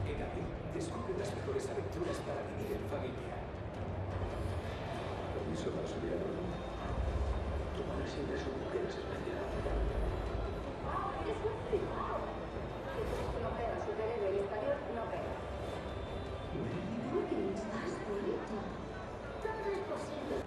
En abril, descubre las mejores aventuras para vivir en familia. Permiso para subir a bordo. Tu madre siempre es una mujer especial. Es un flipado. No pega, su cerebro y español no pega. ¿Por qué estás bonito? Todo es posible.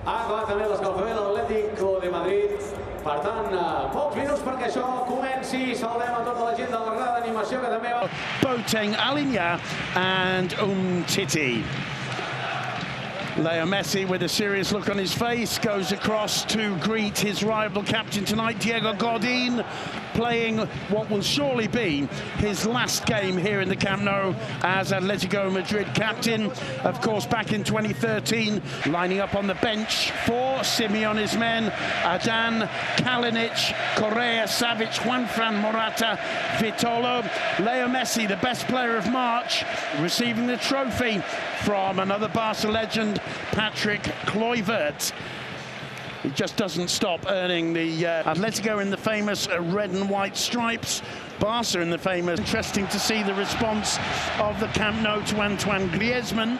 Ha acabat també l'escalfament de l'Atlético de Madrid. Per tant, pocs minuts perquè això comenci. Saludem a tota la gent de la grada d'animació que també va... Boateng, Alinya and Titi. Lionel Messi, with a serious look on his face, goes across to greet his rival captain tonight, Diego Godin, playing what will surely be his last game here in the Camp Nou as Atletico Madrid captain. Of course, back in 2013, lining up on the bench for Simeone's men, Adan, Kalinic, Correa, Savic, Juanfran, Morata, Vitolo. Leo Messi, the best player of March, receiving the trophy from another Barca legend, Patrick Kluivert. He just doesn't stop earning the Atletico in the famous red and white stripes, Barca in the famous. Interesting to see the response of the Camp Nou to Antoine Griezmann,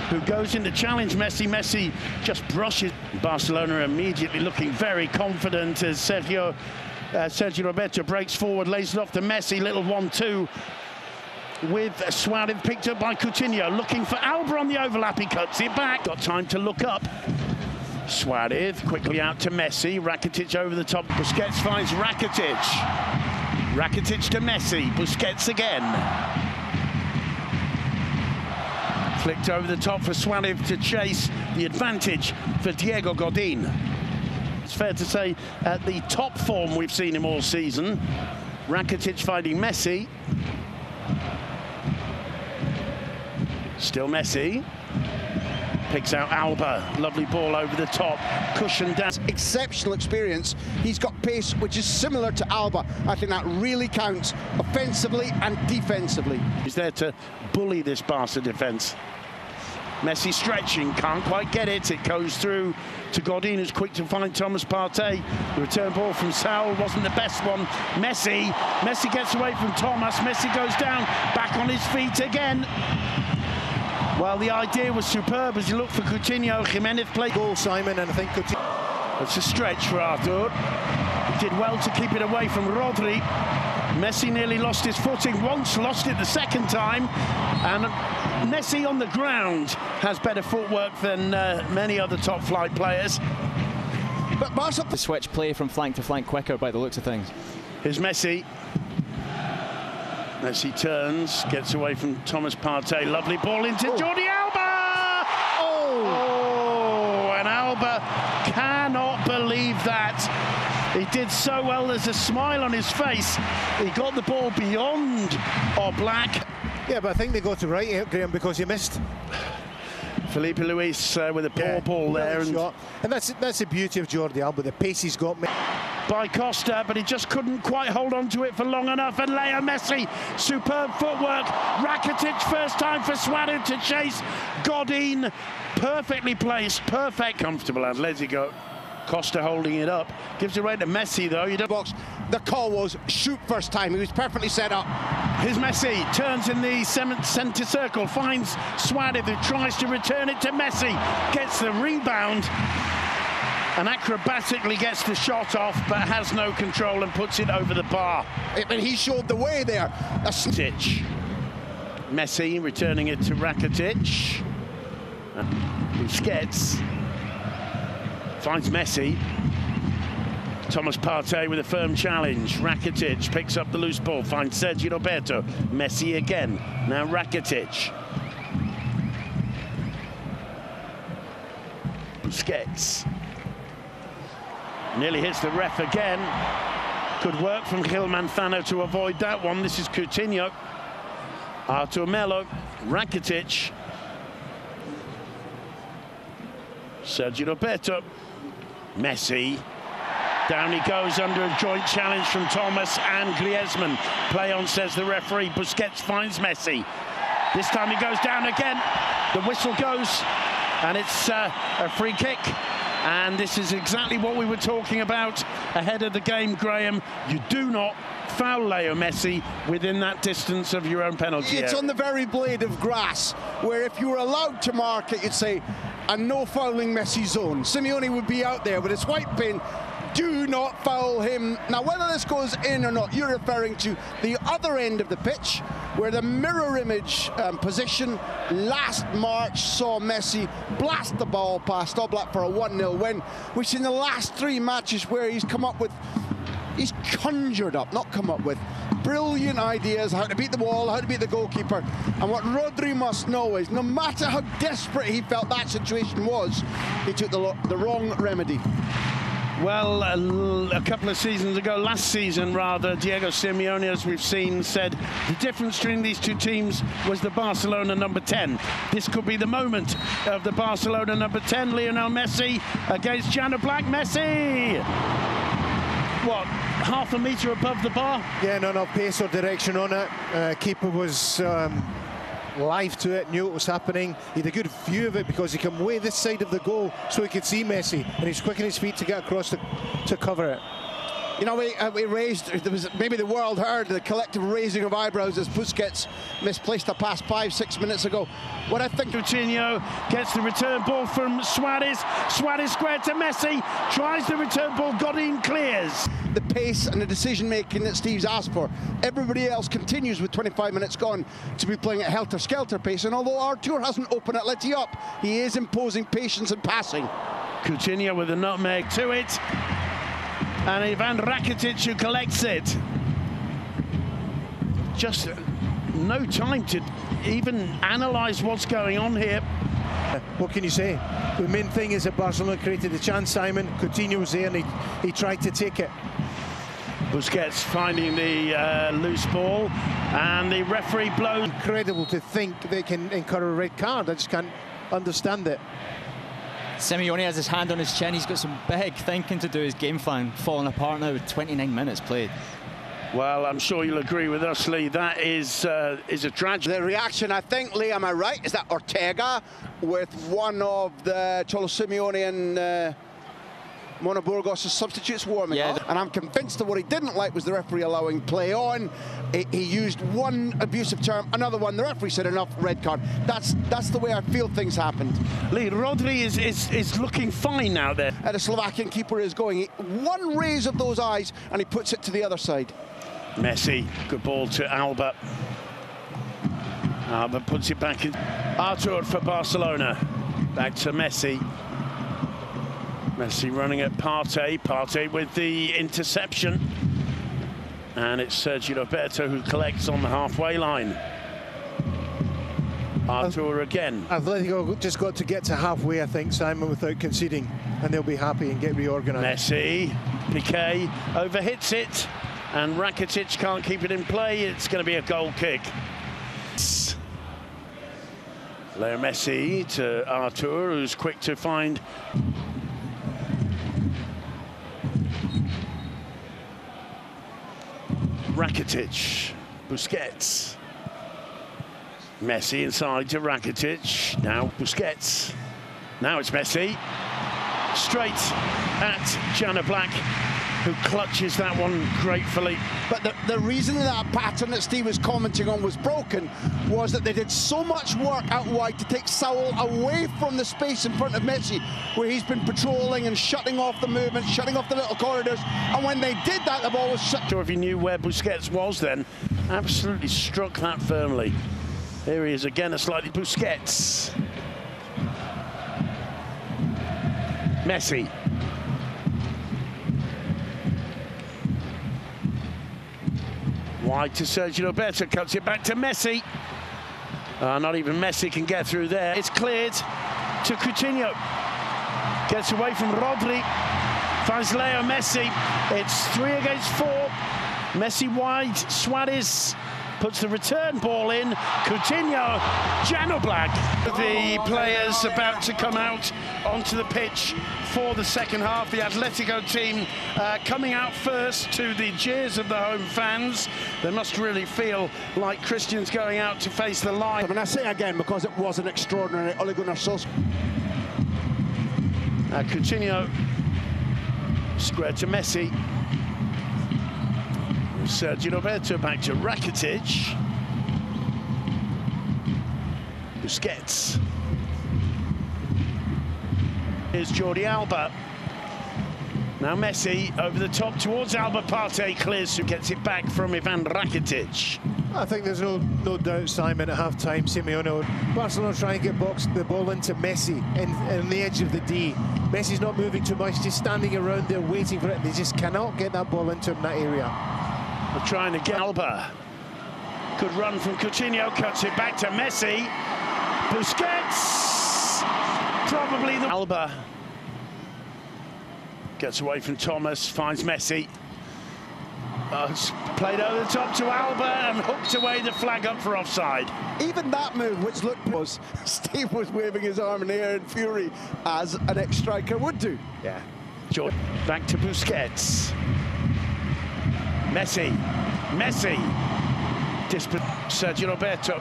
who goes in to challenge Messi. Messi just brushes. Barcelona immediately looking very confident as Sergio Roberto breaks forward, lays it off to Messi, little 1-2. With Suarez picked up by Coutinho, looking for Alba on the overlap, he cuts it back. Got time to look up. Suarez quickly out to Messi, Rakitic over the top. Busquets finds Rakitic. Rakitic to Messi, Busquets again. Flicked over the top for Suarez to chase the advantage for Diego Godin. It's fair to say at the top form we've seen him all season. Rakitic finding Messi. Still Messi. Picks out Alba. Lovely ball over the top. Cushion down. Exceptional experience. He's got pace which is similar to Alba. I think that really counts offensively and defensively. He's there to bully this Barca defence. Messi stretching, can't quite get it. It goes through to Godin, who's quick to find Thomas Partey. The return ball from Saul wasn't the best one. Messi gets away from Thomas. Messi goes down, back on his feet again. Well, the idea was superb as you look for Coutinho. Jimenez played goal, Simon, and I think Coutinho. It's a stretch for Arthur. He did well to keep it away from Rodri. Messi nearly lost his footing once, lost it the second time, and Messi on the ground has better footwork than many other top flight players. But Barca... The switch play from flank to flank quicker by the looks of things. Here's Messi. Messi turns, gets away from Thomas Partey. Lovely ball into Jordi Alba! Oh, and Alba cannot believe that. He did so well, there's a smile on his face. He got the ball beyond Oblak. Yeah, but I think they got it right, Graham, because he missed. Felipe Luis with a poor ball there. And that's the beauty of Jordi Alba, the pace he's got. By Costa, but he just couldn't quite hold on to it for long enough. And Leo Messi, superb footwork. Rakitic, first time for Suarez to chase Godin. Perfectly placed, perfect, comfortable Atletico. Costa holding it up. Gives it right to Messi, though. You don't box. The call was shoot first time. He was perfectly set up. Here's Messi, turns in the centre circle, finds Suarez, who tries to return it to Messi. Gets the rebound and acrobatically gets the shot off, but has no control and puts it over the bar. But he showed the way there. Rakitic. Messi returning it to Rakitic. Busquets finds Messi. Thomas Partey with a firm challenge. Rakitic picks up the loose ball, finds Sergio Roberto. Messi again. Now Rakitic. Busquets. Nearly hits the ref again. Good work from Gil Manzano to avoid that one. This is Coutinho. Artur Melo. Rakitic. Sergio Roberto. Messi. Down he goes under a joint challenge from Thomas and Griezmann. Play on, says the referee. Busquets finds Messi. This time he goes down again. The whistle goes, and it's a free kick. And this is exactly what we were talking about ahead of the game, Graham. You do not foul Leo Messi within that distance of your own penalty area. It's on the very blade of grass, where if you were allowed to mark it, you'd say, a no fouling Messi zone. Simeone would be out there with his white pin. Do not foul him. Now, whether this goes in or not, you're referring to the other end of the pitch, where the mirror image position last March saw Messi blast the ball past Oblak for a 1-0 win, which in the last 3 matches where he's conjured up, not come up with, brilliant ideas how to beat the wall, how to beat the goalkeeper. And what Rodri must know is, no matter how desperate he felt that situation was, he took the wrong remedy. Well, a couple of seasons ago, last season rather, Diego Simeone, as we've seen, said the difference between these two teams was the Barcelona number 10. This could be the moment of the Barcelona number 10, Lionel Messi against Oblak. Messi! What, half a metre above the bar? Yeah, no pace or direction on it. Keeper was live to it, knew what was happening. He had a good view of it because he came way this side of the goal so he could see Messi, and he's quick on his feet to get across to cover it. You know, we raised, there was maybe the world heard the collective raising of eyebrows as Busquets misplaced a pass 5-6 minutes ago. What I think Coutinho gets the return ball from Suarez. Suarez squared to Messi, tries the return ball, Godin clears. The pace and the decision-making that Steve's asked for. Everybody else continues with 25 minutes gone to be playing at helter-skelter pace, and although Artur hasn't opened Atleti up, he is imposing patience and passing. Coutinho with a nutmeg to it. And Ivan Rakitic who collects it. Just no time to even analyse what's going on here. What can you say? The main thing is that Barcelona created the chance, Simon. Coutinho was there and he tried to take it. Busquets finding the loose ball, and the referee blows. Incredible to think they can incur a red card. I just can't understand it. Simeone has his hand on his chin. He's got some big thinking to do. His game plan falling apart now with 29 minutes played. Well, I'm sure you'll agree with us, Lee. That is a tragedy. The reaction, I think, Lee, am I right? Is that Ortega with one of the Cholo Simeone and Mono Burgos' substitutes warming up? And I'm convinced that what he didn't like was the referee allowing play on. He used one abusive term, another one. The referee said enough, red card. That's the way I feel things happened. Lee, Rodri is looking fine out there. The Slovakian keeper is going. One raise of those eyes, and he puts it to the other side. Messi, good ball to Alba. Alba puts it back in. Artur for Barcelona. Back to Messi. Messi running at Partey. Partey with the interception. And it's Sergio Roberto who collects on the halfway line. Artur again. Atletico just got to get to halfway, I think, Simon, without conceding, and they'll be happy and get reorganised. Messi, Piqué overhits it, and Rakitic can't keep it in play. It's going to be a goal kick. Leo Messi to Artur, who's quick to find. Rakitic, Busquets. Messi inside to Rakitic. Now Busquets. Now it's Messi. Straight at Oblak, who clutches that one gratefully. But the reason that pattern that Steve was commenting on was broken was that they did so much work out wide to take Saul away from the space in front of Messi, where he's been patrolling and shutting off the movement, shutting off the little corridors. And when they did that, the ball was shut. Sure, if he knew where Busquets was then, absolutely struck that firmly. Here he is again, a slightly Busquets. Messi. Wide to Sergio Roberto, cuts it back to Messi. Not even Messi can get through there. It's cleared to Coutinho. Gets away from Rodri. Finds Leo Messi. It's 3 against 4. Messi wide. Suarez puts the return ball in. Coutinho. Oblak. The players about to come out onto the pitch for the second half. The Atletico team coming out first to the jeers of the home fans. They must really feel like Christians going out to face the line. And I say again because it was an extraordinary Ole Gunnar Solskjaer. Coutinho square to Messi. Sergio Roberto back to Rakitic. Busquets. Here's Jordi Alba. Now Messi over the top towards Alba. Partey clears, who gets it back from Ivan Rakitic. I think there's no doubt, Simon, at half-time, Simeone, Barcelona trying to get the ball into Messi on the edge of the D. Messi's not moving too much, just standing around there waiting for it. They just cannot get that ball into him in that area. They're trying to get Alba. Good run from Coutinho, cuts it back to Messi. Busquets, probably the... Alba gets away from Thomas, finds Messi. It's played over the top to Alba and hooked away the flag up for offside. Even that move, which looked was, Steve was waving his arm in the air in fury, as an ex-striker would do. Yeah. George, back to Busquets. Messi. Sergio Roberto.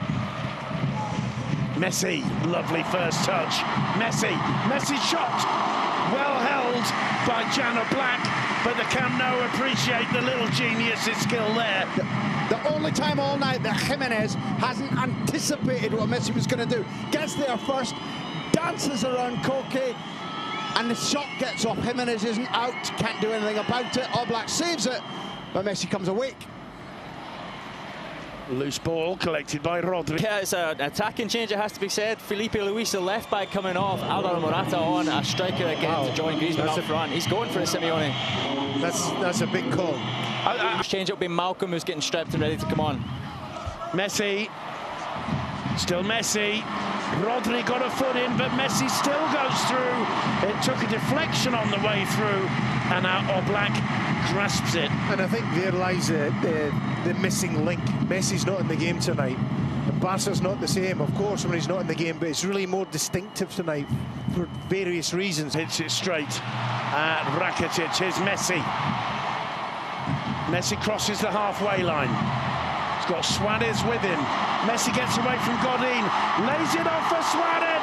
Messi, lovely first touch. Messi shot. Well held by Oblak, but the Camp Nou appreciate the little genius's skill there. The only time all night that Jimenez hasn't anticipated what Messi was going to do. Gets there first, dances around Koke, and the shot gets off. Jimenez isn't out, can't do anything about it. Oblak saves it, but Messi comes awake. Loose ball collected by Rodri. Yeah, it's an attacking change, it has to be said. Felipe Luis, the left back, coming off. Alvaro Morata on, a striker again to join Griezmann up front. He's going for it, Simeone. That's a big call. Change, it'll be Malcolm who's getting strapped and ready to come on. Messi, still Messi. Rodri got a foot in, but Messi still goes through. It took a deflection on the way through, and now Oblak grasps it. And I think there lies the missing link. Messi's not in the game tonight, and Barca's not the same, of course, when he's not in the game, but it's really more distinctive tonight for various reasons. Hits it straight at Rakitic. Here's Messi. Messi crosses the halfway line. He's got Suarez with him. Messi gets away from Godin, lays it off for Suarez.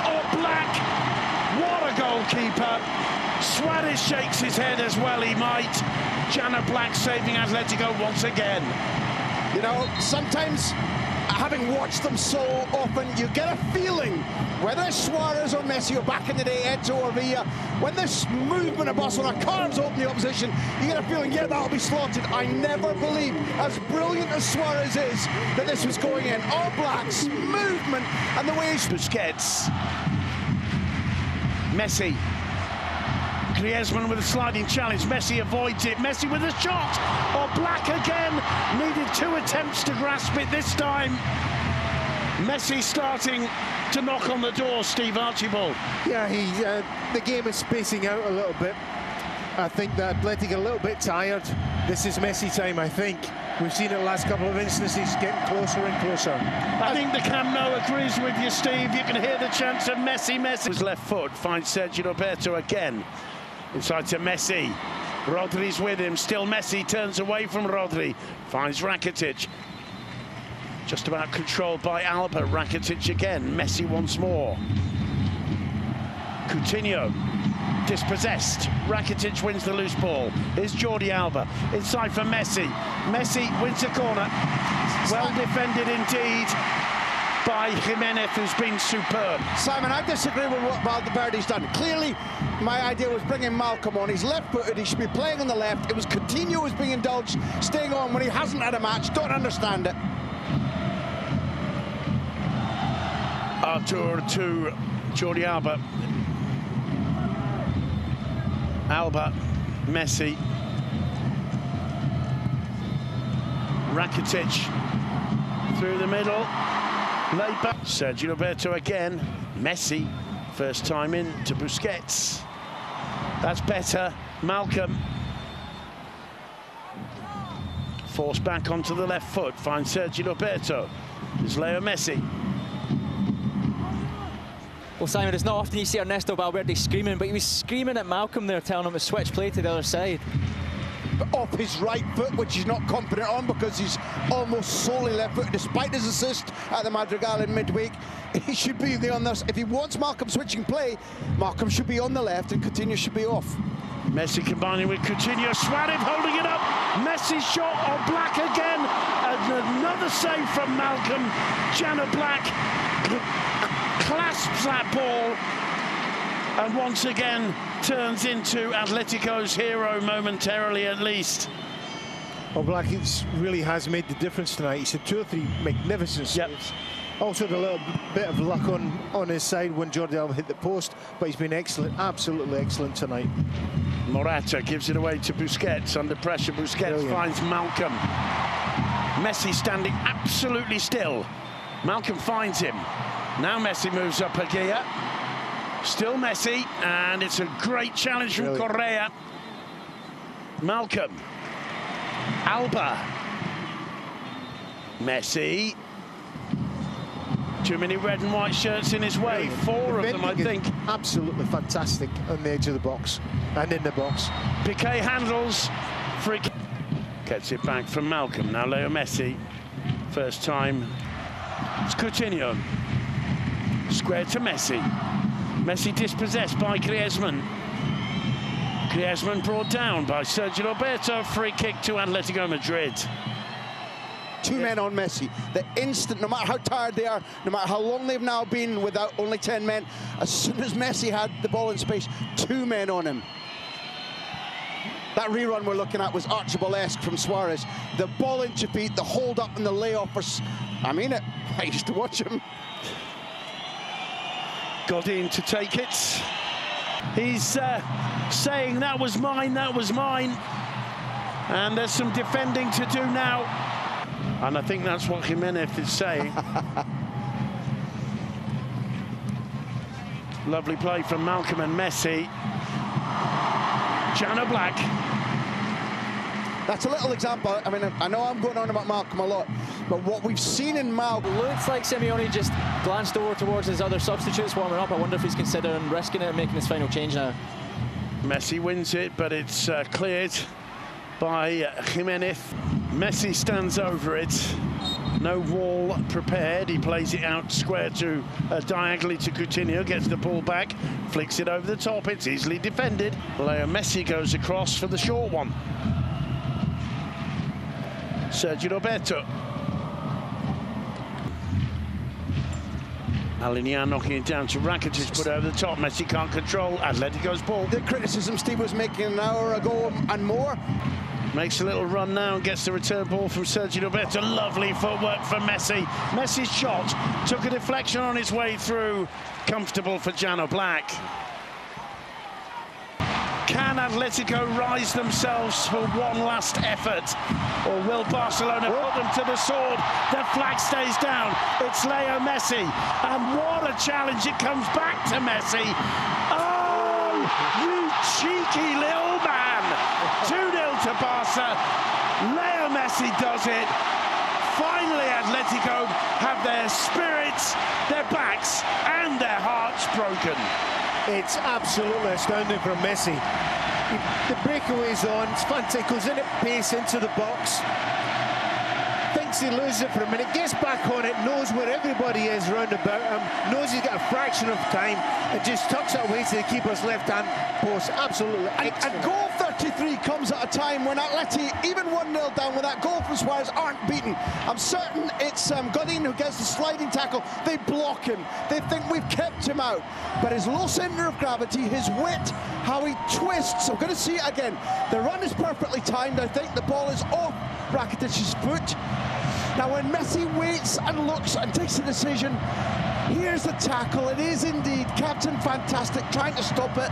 Oblak, what a goalkeeper. Suarez shakes his head as well he might. Oblak saving Atletico once again. You know, sometimes, having watched them so often, you get a feeling, whether it's Suarez or Messi or back in the day, Edzo or Villa, when this movement of Barcelona carves open the opposition, you get a feeling, yeah, that'll be slotted. I never believed, as brilliant as Suarez is, that this was going in. Oblak's movement and the way he's... Busquets. Messi. Griezmann with a sliding challenge. Messi avoids it. Messi with a shot. Oblak again. Needed 2 attempts to grasp it this time. Messi starting to knock on the door, Steve Archibald. Yeah, the game is spacing out a little bit. I think that Atletico a little bit tired. This is Messi time, I think. We've seen it the last couple of instances getting closer and closer. I think the Camp Nou agrees with you, Steve. You can hear the chants of Messi. His left foot finds Sergio Roberto again. Inside to Messi. Rodri's with him. Still Messi turns away from Rodri. Finds Rakitic. Just about controlled by Alba. Rakitic again. Messi once more. Coutinho. Dispossessed. Rakitic wins the loose ball. Here's Jordi Alba. Inside for Messi. Messi wins the corner. Well defended indeed by Jimenez, who's been superb. Simon, I disagree with what Valverde's done. Clearly, my idea was bringing Malcolm on. He's left-footed. He should be playing on the left. It was Coutinho who was being indulged, staying on when he hasn't had a match. Don't understand it. Artur to Jordi Alba. Alba, Messi. Rakitic through the middle. Laid back. Sergio Roberto again. Messi, first time in to Busquets. That's better. Malcolm. Forced back onto the left foot. Finds Sergio Roberto. There's Leo Messi. Well, Simon, it's not often you see Ernesto Valverde screaming, but he was screaming at Malcolm there, telling him to switch play to the other side. Off his right foot, which he's not confident on because he's almost solely left-footed. Despite his assist at the Madrigal in midweek, he should be on this. If he wants Malcolm switching play, Malcolm should be on the left and Coutinho should be off. Messi combining with Coutinho. Suarez holding it up. Messi shot. Oblak again. And another save from Malcolm. Oblak clasps that ball and once again turns into Atletico's hero momentarily, at least. Oblak really has made the difference tonight. He's had 2 or 3 magnificent saves. Also had a little bit of luck on his side when Jordi Alba hit the post, but he's been excellent, absolutely excellent tonight. Morata gives it away to Busquets. Under pressure, Busquets finds Malcolm. Messi standing absolutely still. Malcolm finds him. Now Messi moves up a gear. Still Messi, and it's a great challenge from Correa. Malcolm. Alba. Messi. Too many red and white shirts in his way. 4 of them, I think. Absolutely fantastic on the edge of the box and in the box. Piqué handles. Free kick. Gets it back from Malcolm. Now Leo Messi. First time. It's Coutinho. Square to Messi. Messi dispossessed by Griezmann. Griezmann brought down by Sergio Roberto. Free kick to Atletico Madrid. 2 men on Messi. The instant, no matter how tired they are, no matter how long they've now been without only 10 men, as soon as Messi had the ball in space, 2 men on him. That rerun we're looking at was Archibald-esque from Suarez. The ball into feet, the hold up and the layoff. I mean it. I used to watch him. Godin to take it. He's saying that was mine, that was mine. And there's some defending to do now. And I think that's what Jimenez is saying. Lovely play from Malcolm and Messi. Oblak. That's a little example. I mean, I know I'm going on about Malcolm a lot, but what we've seen in Malcolm... Looks like Simeone just glanced over towards his other substitutes warming up. I wonder if he's considering risking it and making his final change now. Messi wins it, but it's cleared by Jimenez. Messi stands over it. No wall prepared. He plays it out square to diagonally to Coutinho. Gets the ball back, flicks it over the top. It's easily defended. Leo Messi goes across for the short one. Sergio Roberto. Alinian knocking it down to Rakitic, put over the top. Messi can't control Atletico's ball. The criticism Steve was making an hour ago and more. Makes a little run now and gets the return ball from Sergio Roberto. Lovely footwork for Messi. Messi's shot took a deflection on his way through. Comfortable for Oblak. Can Atletico rise themselves for one last effort? Or will Barcelona put them to the sword? The flag stays down. It's Leo Messi. And what a challenge. It comes back to Messi. Oh, you cheeky little man. 2-0 to Barca. Leo Messi does it. Finally, Atletico have their spirits, their backs, and their hearts broken. It's absolutely astounding from Messi. The breakaway's on, it's fantastic, goes in at pace into the box. Thinks he loses it for a minute, gets back on it, knows where everybody is round about him, knows he's got a fraction of time, and just tucks it away to the keeper's left-hand post. Absolutely excellent. And goal 33 comes at a time when Atleti, even 1-0 down with that goal from Suarez, aren't beaten. I'm certain it's Godin who gets the sliding tackle. They block him. They think we've kept him out. But his low centre of gravity, his wit, how he twists. I'm going to see it again. The run is perfectly timed. I think the ball is off Rakitic's foot. Now when Messi waits and looks and takes a decision, here's the tackle. It is indeed Captain Fantastic trying to stop it.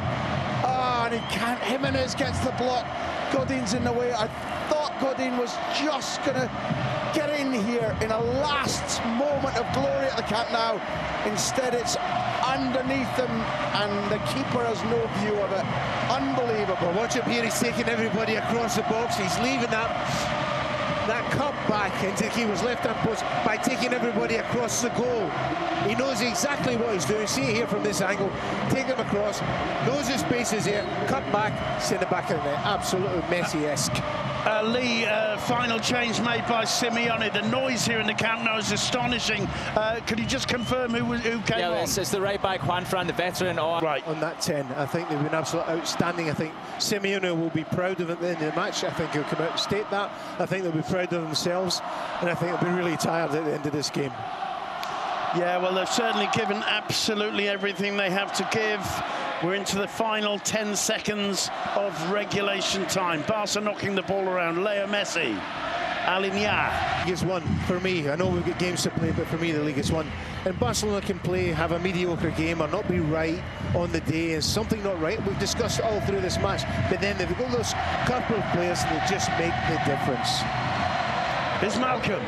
Oh, and he can't. Jimenez gets the block. Godin's in the way. I thought Godin was just going to get in here in a last moment of glory at the Camp Nou. Instead, it's underneath him, and the keeper has no view of it. Unbelievable. Watch him here, he's taking everybody across the box. He's leaving that cut back into the keeper's left-hand post by taking everybody across the goal. He knows exactly what he's doing. See it here from this angle. Take him across, knows his space is here, cut back, send it back in the net. Absolutely Messi-esque. Lee, final change made by Simeone. The noise here in the Camp Nou is astonishing. Could you just confirm who came on? Yeah, it's the right back, Juan Fran, the veteran. Right. On that 10, I think they've been absolutely outstanding. I think Simeone will be proud of it at the end of the match. I think he'll come out and state that. I think they'll be proud of themselves, and I think they'll be really tired at the end of this game. Yeah, well, they've certainly given absolutely everything they have to give. We're into the final 10 seconds of regulation time. Barca knocking the ball around. Leo Messi. Alinia. League is won for me. I know we've got games to play, but for me the league is won. And Barcelona can play, have a mediocre game or not be right on the day. Is something not right? We've discussed all through this match. But then they've got those couple of players that just make the difference. Here's Malcolm.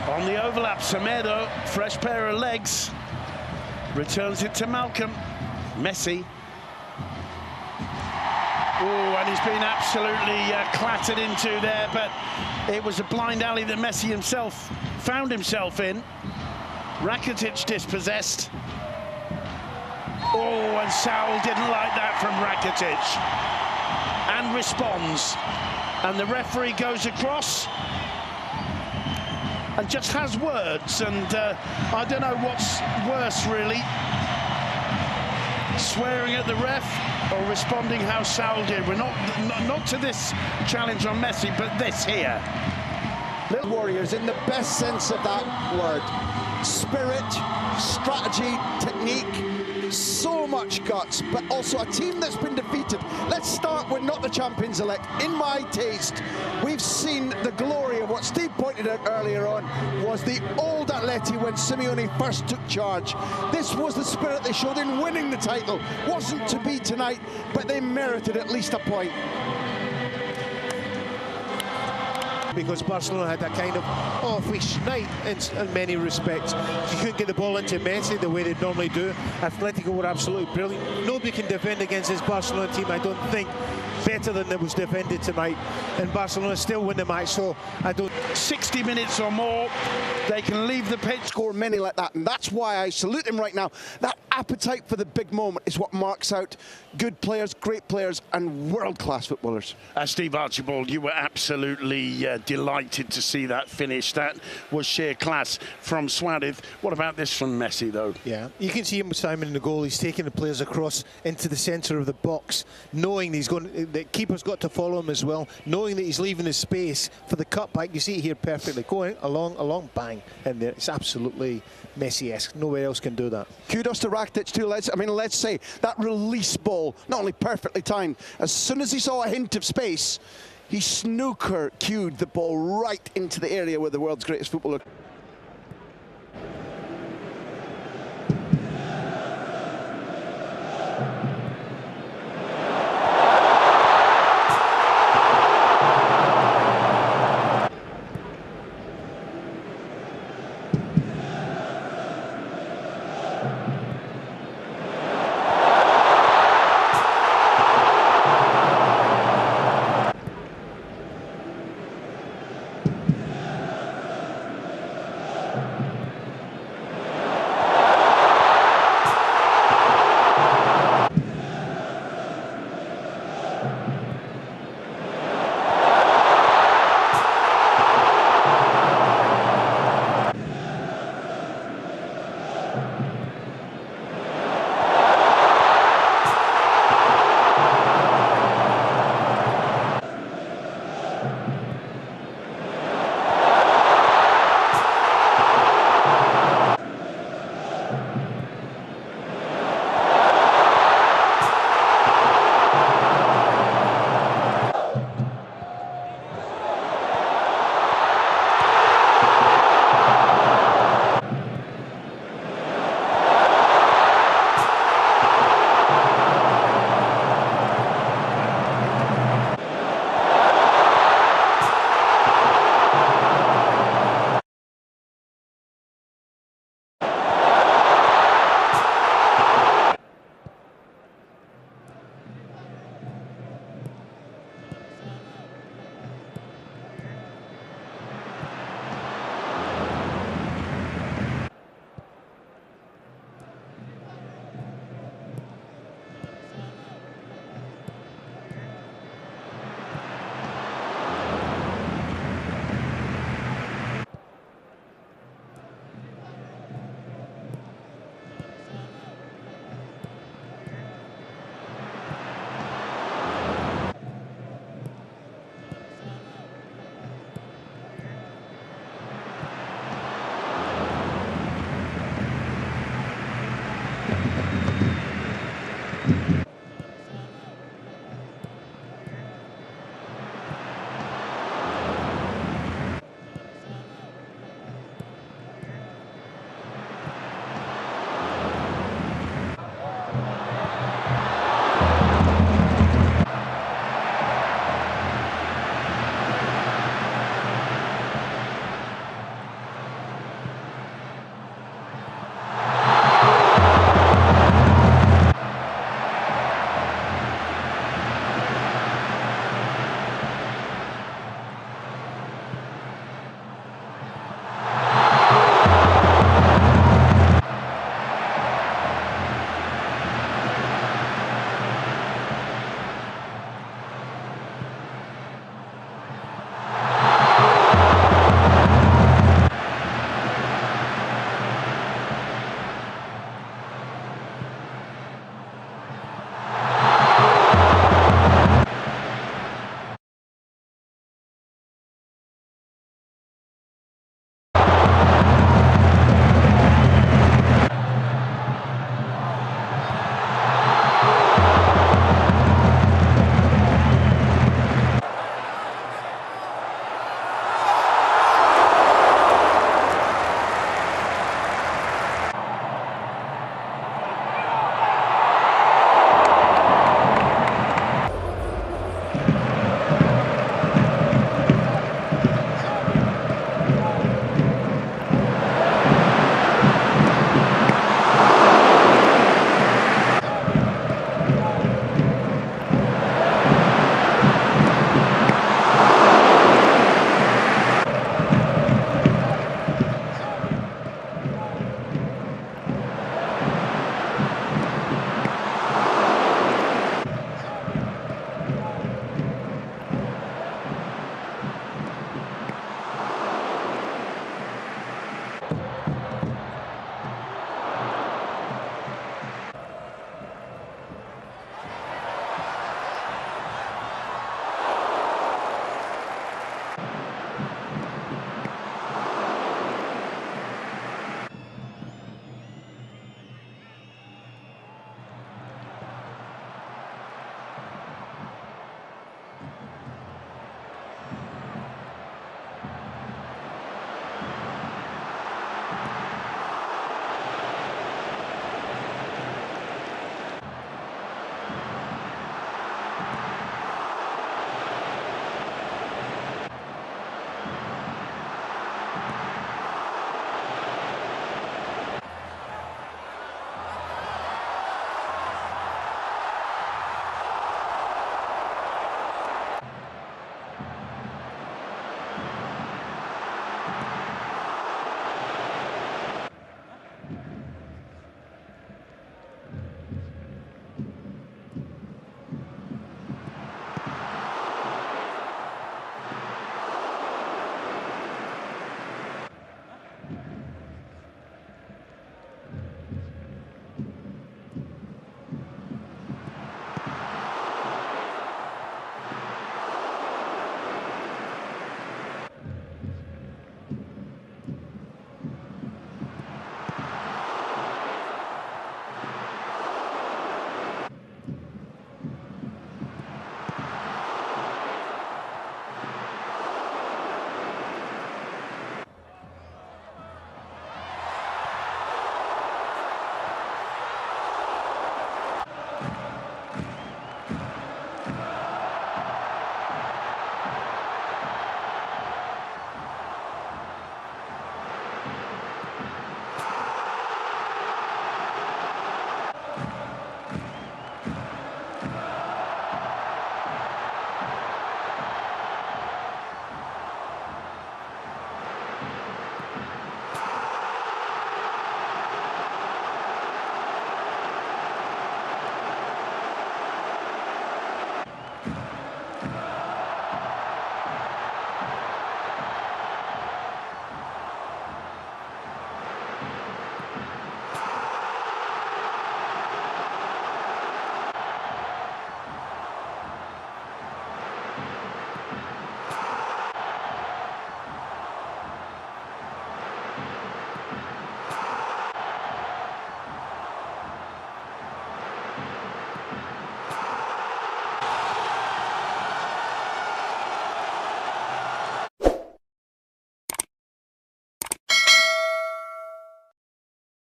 On the overlap, Semedo, fresh pair of legs. Returns it to Malcolm. Messi. Oh, and he's been absolutely clattered into there, but it was a blind alley that Messi himself found himself in. Rakitic dispossessed. Oh, and Saul didn't like that from Rakitic. And responds. And the referee goes across and just has words, and I don't know what's worse, really. Swearing at the ref or responding how Saul did. We're not to this challenge on Messi, but this here. Little Warriors in the best sense of that word. Spirit, strategy, technique, so much guts, but also a team that's been defeated. Let's start with not the champions-elect. In my taste, we've seen the glory of what Steve pointed out earlier on was the old Atleti when Simeone first took charge. This was the spirit they showed in winning the title. Wasn't to be tonight, but they merited at least a point. Because Barcelona had that kind of offish night in many respects. You couldn't get the ball into Messi the way they normally do. Atletico were absolutely brilliant. Nobody can defend against this Barcelona team, I don't think, better than it was defended tonight. And Barcelona still win the match, so I don't... 60 minutes or more, they can leave the pitch. Score many like that, and that's why I salute him right now. That appetite for the big moment is what marks out good players, great players, and world-class footballers. Steve Archibald, you were absolutely delighted to see that finish. That was sheer class from Suarez. What about this from Messi, though? Yeah, you can see him with Simon in the goal. He's taking the players across into the centre of the box, knowing he's going. The keeper's got to follow him as well, knowing that he's leaving the space for the cutback. You see it here perfectly, going along, bang, in there. It's absolutely Messi-esque. Nowhere else can do that. Kudos to Rakitic too. Let's say that release ball, not only perfectly timed, as soon as he saw a hint of space, he snooker cued the ball right into the area where the world's greatest footballer